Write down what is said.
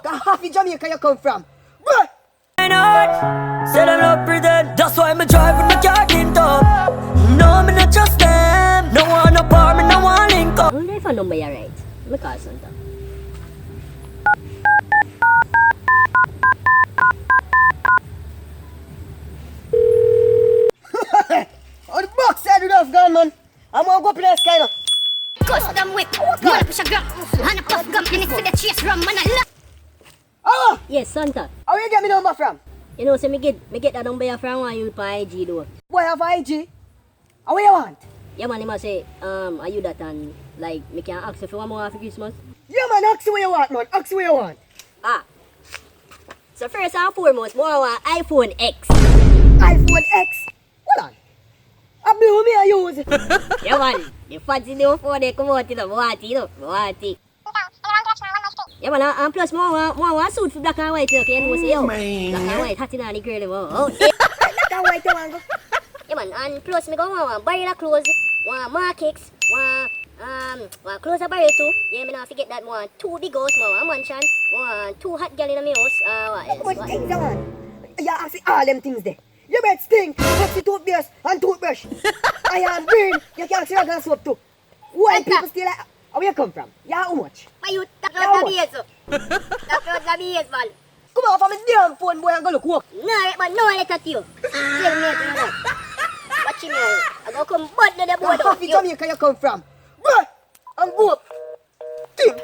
Half in Jamaica you come from. Bruh. I know, said I'm not pretend. That's why I'm driving my car tint up. No, me not trust them. No one apart, me no one link up. How do I find number you right? Me call Santa. On the box side of the gun, man. I'm gonna go up in that sky now. Custom whip, wanna push a gun, and a puff gum, and it's for the chase rum, man, I love. Oh, Yes, Santa. how you get me number from? You know, so me get that number you from one you by IG though. Boy, have IG. How what you want? Yeah man, he must say, are you that and like me can ask you for one more for Christmas? Yeah, man, ask you what you want, man. Ask you what you want. Ah. So first and foremost, more want iPhone X. iPhone X. Hold on. A blue me I use. Yeah man, the fancy new phone they come out, you know, want it. Yeah man, and plus more want suit for black and white, you know, you know, say, yo, black and white, hat in on the girl, oh, yeah. Black and white you want go. Yeah man, and plus me go want barrel of clothes, want markets, want clothes a barrel too. Yeah, me not forget that one. 2 big house, more one mansion, want 2 hot girl in my house, what else? How much things you want? You ask me all them things there. Your bed stink, taxi toothpaste and toothbrush. I am green, you can't see regular soap too. Why people still like, where you come from? Yeah, how much? Why you talk Yeah, about what? the BS, so? Talk about the BS, man. Come on from my damn phone, boy, and go look work. No, but no let at you. Tell me to that. Watch him now. I go come butt to the board. Half in Jamaica you come from. Bruh, and go up. Think.